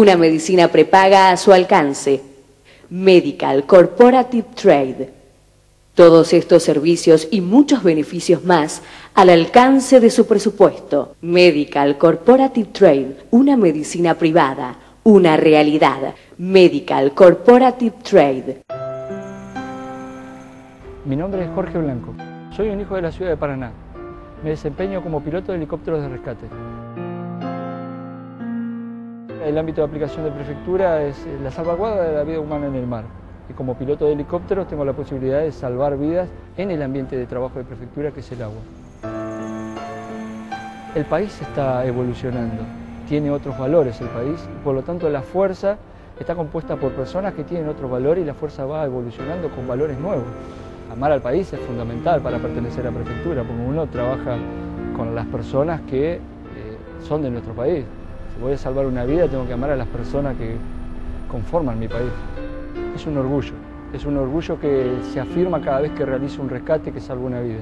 una medicina prepaga a su alcance. Medical Corporative Trade. Todos estos servicios y muchos beneficios más al alcance de su presupuesto. Medical Corporative Trade, una medicina privada, una realidad. Medical Corporative Trade. Mi nombre es Jorge Blanco. Soy un hijo de la ciudad de Paraná. Me desempeño como piloto de helicópteros de rescate. El ámbito de aplicación de prefectura es la salvaguarda de la vida humana en el mar. Y como piloto de helicópteros tengo la posibilidad de salvar vidas en el ambiente de trabajo de prefectura, que es el agua. El país está evolucionando, tiene otros valores el país, y por lo tanto la fuerza está compuesta por personas que tienen otros valores y la fuerza va evolucionando con valores nuevos. Amar al país es fundamental para pertenecer a prefectura, porque uno trabaja con las personas que son de nuestro país. Si voy a salvar una vida, tengo que amar a las personas que conforman mi país. Es un orgullo que se afirma cada vez que realizo un rescate que salva una vida.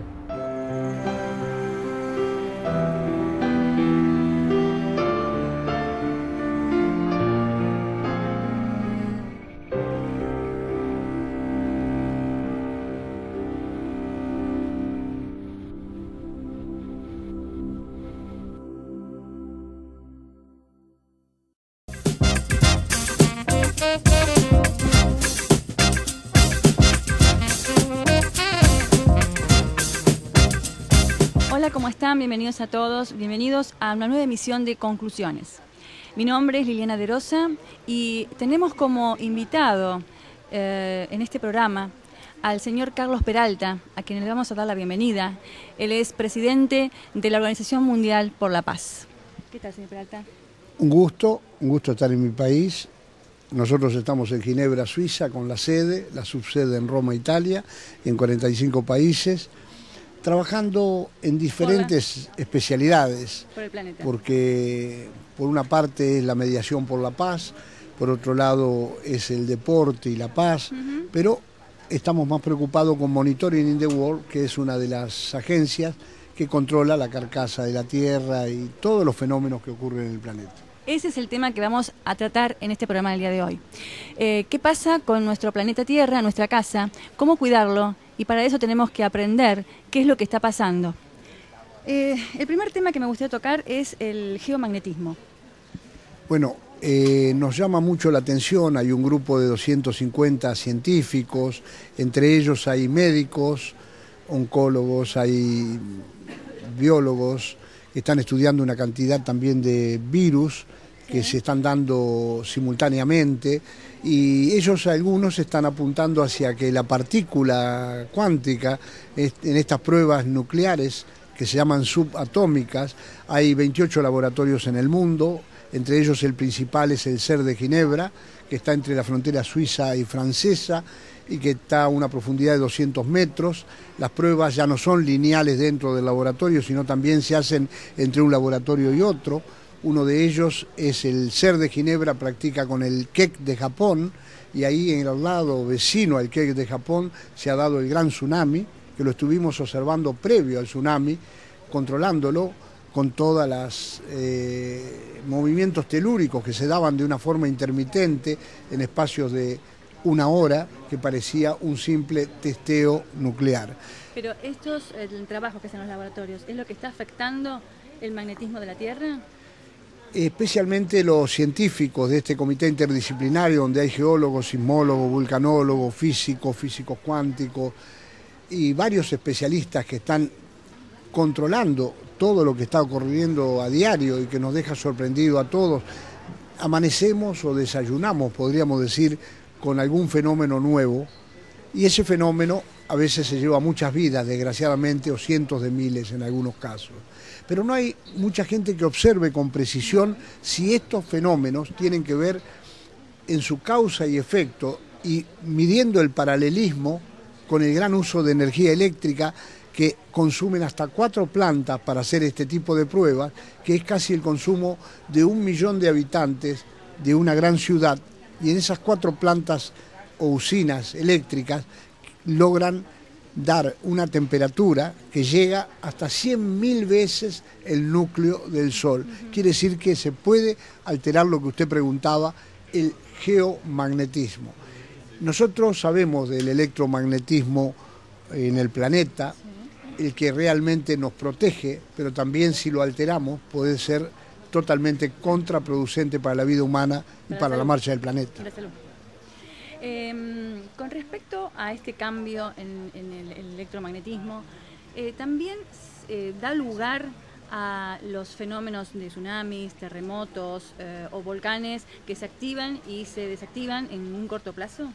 Hola, ¿cómo están? Bienvenidos a todos, bienvenidos a una nueva emisión de Conclusiones. Mi nombre es Liliana De Rosa y tenemos como invitado en este programa al señor Carlos Peralta, a quien le vamos a dar la bienvenida. Él es presidente de la Organización Mundial por la Paz. ¿Qué tal, señor Peralta? Un gusto estar en mi país. Nosotros estamos en Ginebra, Suiza, con la subsede en Roma, Italia, en 45 países, trabajando en diferentes especialidades, por el planeta. Porque por una parte es la mediación por la paz, por otro lado es el deporte y la paz, pero estamos más preocupados con Monitoring in the World, que es una de las agencias que controla la carcasa de la Tierra y todos los fenómenos que ocurren en el planeta. Ese es el tema que vamos a tratar en este programa del día de hoy. ¿Qué pasa con nuestro planeta Tierra, nuestra casa? ¿Cómo cuidarlo? Y para eso tenemos que aprender qué es lo que está pasando. El primer tema que me gustaría tocar es el geomagnetismo. Bueno, nos llama mucho la atención, hay un grupo de 250 científicos, entre ellos hay médicos, oncólogos, hay biólogos, que están estudiando una cantidad también de virus que se están dando simultáneamente, y ellos algunos están apuntando hacia que la partícula cuántica, en estas pruebas nucleares que se llaman subatómicas, hay 28 laboratorios en el mundo, entre ellos el principal es el CERN de Ginebra, que está entre la frontera suiza y francesa, y que está a una profundidad de 200 metros. Las pruebas ya no son lineales dentro del laboratorio, sino también se hacen entre un laboratorio y otro. Uno de ellos es el CERN de Ginebra, practica con el Keck de Japón, y ahí en el lado vecino al Keck de Japón se ha dado el gran tsunami, que lo estuvimos observando previo al tsunami, controlándolo con todos los movimientos telúricos que se daban de una forma intermitente en espacios de una hora, que parecía un simple testeo nuclear. Pero estos trabajos que hacen los laboratorios, ¿es lo que está afectando el magnetismo de la Tierra? Especialmente los científicos de este comité interdisciplinario, donde hay geólogos, sismólogos, vulcanólogos, físicos cuánticos y varios especialistas que están controlando todo lo que está ocurriendo a diario y que nos deja sorprendido a todos. Amanecemos o desayunamos, podríamos decir, con algún fenómeno nuevo, y ese fenómeno a veces se lleva muchas vidas, desgraciadamente, o cientos de miles en algunos casos. Pero no hay mucha gente que observe con precisión si estos fenómenos tienen que ver en su causa y efecto, y midiendo el paralelismo con el gran uso de energía eléctrica que consumen hasta 4 plantas para hacer este tipo de pruebas, que es casi el consumo de 1 millón de habitantes de una gran ciudad, y en esas 4 plantas o usinas eléctricas logran dar una temperatura que llega hasta 100.000 veces el núcleo del Sol. Quiere decir que se puede alterar lo que usted preguntaba, el geomagnetismo. Nosotros sabemos del electromagnetismo en el planeta, el que realmente nos protege, pero también si lo alteramos puede ser totalmente contraproducente para la vida humana y para la marcha del planeta. Con respecto a este cambio en el electromagnetismo, también da lugar a los fenómenos de tsunamis, terremotos o volcanes que se activan y se desactivan en un corto plazo.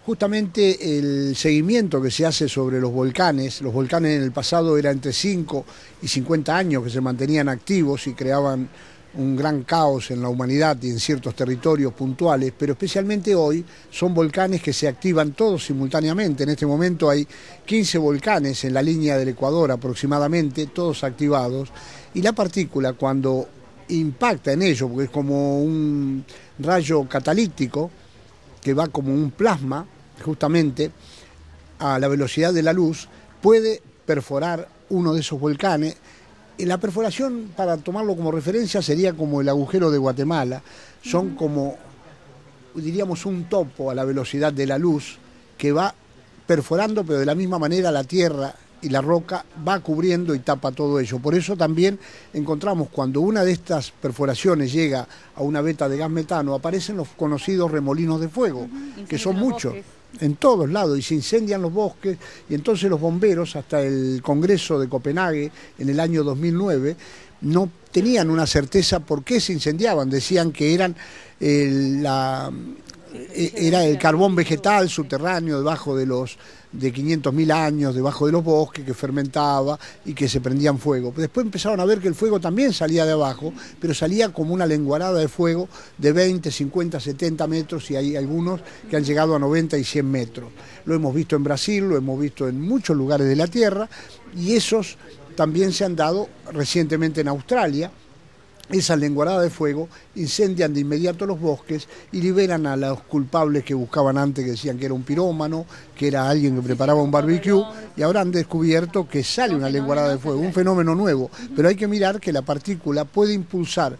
Justamente el seguimiento que se hace sobre los volcanes en el pasado era entre 5 y 50 años que se mantenían activos y creaban un gran caos en la humanidad y en ciertos territorios puntuales, pero especialmente hoy son volcanes que se activan todos simultáneamente. En este momento hay 15 volcanes en la línea del Ecuador aproximadamente, todos activados, y la partícula cuando impacta en ellos, porque es como un rayo catalítico que va como un plasma justamente a la velocidad de la luz, puede perforar uno de esos volcanes. La perforación, para tomarlo como referencia, sería como el agujero de Guatemala. Son como, diríamos, un topo a la velocidad de la luz que va perforando, pero de la misma manera la tierra y la roca va cubriendo y tapa todo ello. Por eso también encontramos cuando una de estas perforaciones llega a una veta de gas metano, aparecen los conocidos remolinos de fuego, que son muchos. En todos lados, y se incendian los bosques, y entonces los bomberos, hasta el Congreso de Copenhague en el año 2009, no tenían una certeza por qué se incendiaban, decían que era el carbón vegetal subterráneo debajo de 500.000 años, debajo de los bosques, que fermentaba y que se prendían fuego. Después empezaron a ver que el fuego también salía de abajo, pero salía como una lenguarada de fuego de 20, 50, 70 metros, y hay algunos que han llegado a 90 y 100 metros. Lo hemos visto en Brasil, lo hemos visto en muchos lugares de la Tierra, y esos también se han dado recientemente en Australia. Esas lenguaradas de fuego incendian de inmediato los bosques y liberan a los culpables que buscaban antes, que decían que era un pirómano, que era alguien que preparaba un barbecue, y ahora han descubierto que sale una lenguarada de fuego, un fenómeno nuevo. Pero hay que mirar que la partícula puede impulsar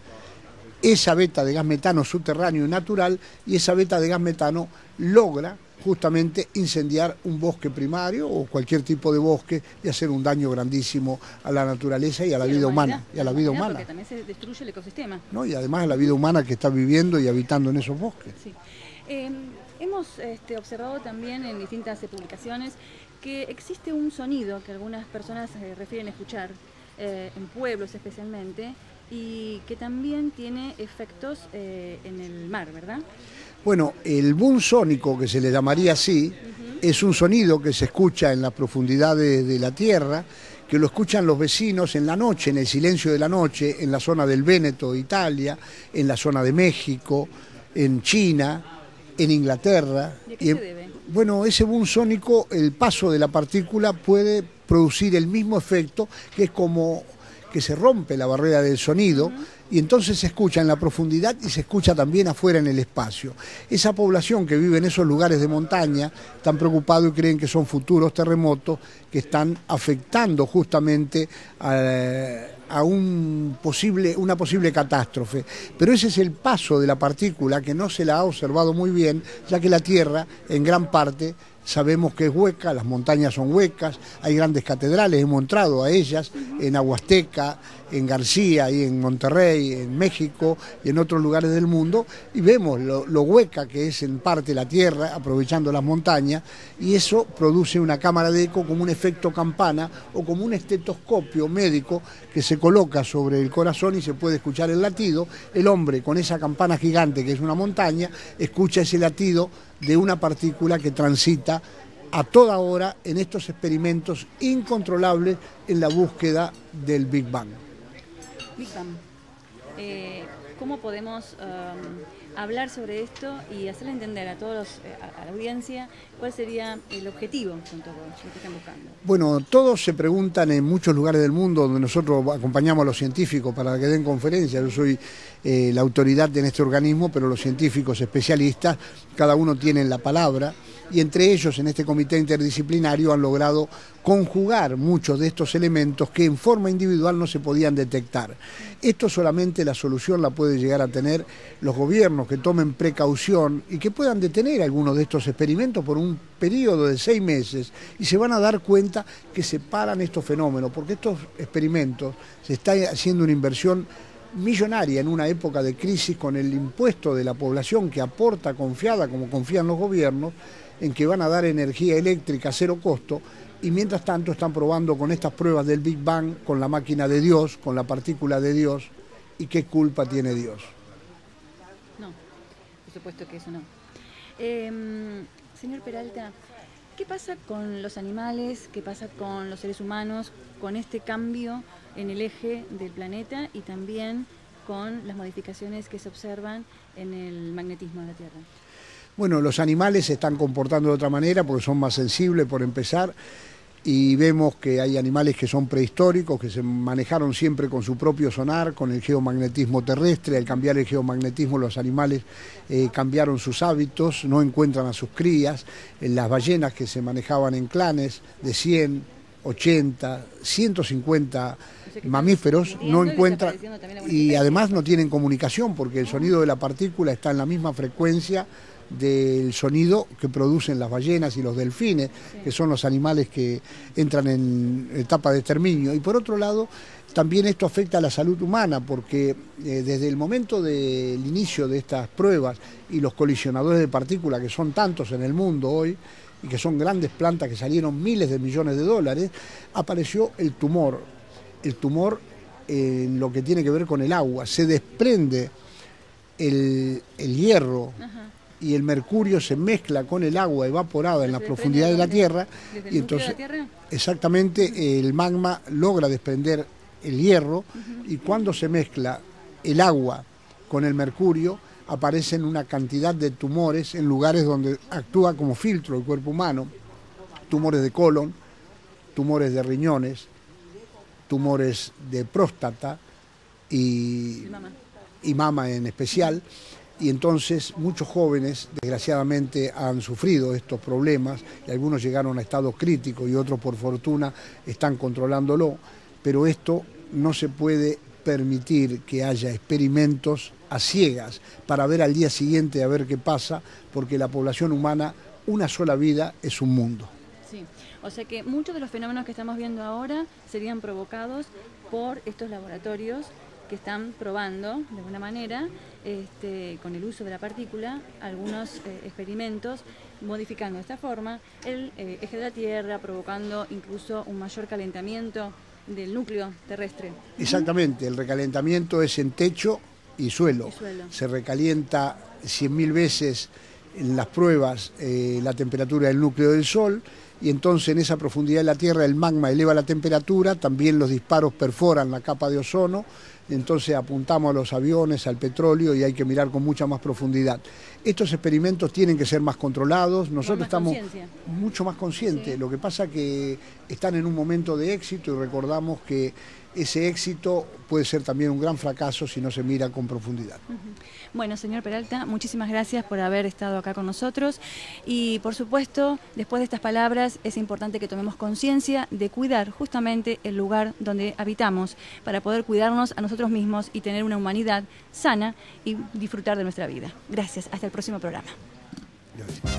esa veta de gas metano subterráneo y natural, y esa veta de gas metano logra justamente incendiar un bosque primario o cualquier tipo de bosque y hacer un daño grandísimo a la naturaleza y a la vida humana. Y a la vida humana. Porque también se destruye el ecosistema. ¿No? Y además a la vida humana que está viviendo y habitando en esos bosques. Sí. Hemos observado también en distintas publicaciones que existe un sonido que algunas personas refieren a escuchar, en pueblos especialmente, y que también tiene efectos en el mar, ¿verdad? Bueno, el boom sónico, que se le llamaría así, es un sonido que se escucha en las profundidades de la tierra, que lo escuchan los vecinos en la noche, en el silencio de la noche, en la zona del Véneto de Italia, en la zona de México, en China, en Inglaterra. ¿Y a qué se debe? Bueno, ese boom sónico, el paso de la partícula puede producir el mismo efecto, que es como que se rompe la barrera del sonido, y entonces se escucha en la profundidad y se escucha también afuera en el espacio. Esa población que vive en esos lugares de montaña están preocupados y creen que son futuros terremotos que están afectando justamente a una posible catástrofe. Pero ese es el paso de la partícula, que no se la ha observado muy bien, ya que la Tierra en gran parte sabemos que es hueca, las montañas son huecas, hay grandes catedrales, hemos entrado a ellas, en Aguasteca, en García y en Monterrey, en México y en otros lugares del mundo, y vemos lo hueca que es en parte la tierra, aprovechando las montañas, y eso produce una cámara de eco como un efecto campana o como un estetoscopio médico que se coloca sobre el corazón y se puede escuchar el latido. El hombre, con esa campana gigante que es una montaña, escucha ese latido de una partícula que transita a toda hora en estos experimentos incontrolables en la búsqueda del Big Bang. Big Bang. ¿Cómo podemos hablar sobre esto y hacerle entender a todos a la audiencia cuál sería el objetivo con todo lo que están buscando? Bueno, todos se preguntan en muchos lugares del mundo donde nosotros acompañamos a los científicos para que den conferencias. Yo soy la autoridad en este organismo, pero los científicos especialistas, cada uno tiene la palabra y entre ellos en este comité interdisciplinario han logrado conjugar muchos de estos elementos que en forma individual no se podían detectar. Esto solamente la solución la puede llegar a tener los gobiernos que tomen precaución y que puedan detener algunos de estos experimentos por un periodo de 6 meses y se van a dar cuenta que se paran estos fenómenos, porque estos experimentos se está haciendo una inversión millonaria en una época de crisis con el impuesto de la población que aporta confiada, como confían los gobiernos, en que van a dar energía eléctrica a cero costo, y mientras tanto están probando con estas pruebas del Big Bang, con la máquina de Dios, con la partícula de Dios, y qué culpa tiene Dios. No, por supuesto que eso no. Señor Peralta, ¿qué pasa con los animales, qué pasa con los seres humanos, con este cambio en el eje del planeta y también con las modificaciones que se observan en el magnetismo de la Tierra? Bueno, los animales se están comportando de otra manera porque son más sensibles, por empezar, y vemos que hay animales que son prehistóricos, que se manejaron siempre con su propio sonar, con el geomagnetismo terrestre. Al cambiar el geomagnetismo los animales cambiaron sus hábitos, no encuentran a sus crías. Las ballenas que se manejaban en clanes de 100, 80, 150 mamíferos no encuentran, y además no tienen comunicación porque el sonido de la partícula está en la misma frecuencia del sonido que producen las ballenas y los delfines, que son los animales que entran en etapa de exterminio. Y por otro lado, también esto afecta a la salud humana, porque desde el momento del inicio de estas pruebas y los colisionadores de partículas, que son tantos en el mundo hoy, y que son grandes plantas que salieron miles de millones de dólares, apareció el tumor. El tumor en lo que tiene que ver con el agua. Se desprende el hierro. Ajá. Y el mercurio se mezcla con el agua evaporada en la profundidad de la Tierra, y entonces exactamente el magma logra desprender el hierro, y cuando se mezcla el agua con el mercurio aparecen una cantidad de tumores en lugares donde actúa como filtro el cuerpo humano: tumores de colon, tumores de riñones, tumores de próstata y mama en especial. Y entonces muchos jóvenes desgraciadamente han sufrido estos problemas, y algunos llegaron a estado crítico y otros por fortuna están controlándolo, pero esto no se puede permitir que haya experimentos a ciegas para ver al día siguiente a ver qué pasa, porque la población humana, una sola vida es un mundo. Sí, o sea que muchos de los fenómenos que estamos viendo ahora serían provocados por estos laboratorios que están probando de alguna manera con el uso de la partícula algunos experimentos, modificando de esta forma el eje de la Tierra, provocando incluso un mayor calentamiento del núcleo terrestre. Exactamente, el recalentamiento es en techo y suelo. Se recalienta 100.000 veces en las pruebas la temperatura del núcleo del Sol, y entonces en esa profundidad de la Tierra el magma eleva la temperatura, también los disparos perforan la capa de ozono, entonces apuntamos a los aviones, al petróleo, y hay que mirar con mucha más profundidad. Estos experimentos tienen que ser más controlados, nosotros estamos mucho más conscientes, sí. Lo que pasa que están en un momento de éxito, y recordamos que ese éxito puede ser también un gran fracaso si no se mira con profundidad. Bueno, señor Peralta, muchísimas gracias por haber estado acá con nosotros, y por supuesto, después de estas palabras, es importante que tomemos conciencia de cuidar justamente el lugar donde habitamos, para poder cuidarnos a nosotros mismos y tener una humanidad sana y disfrutar de nuestra vida. Gracias, hasta el próximo programa. Gracias.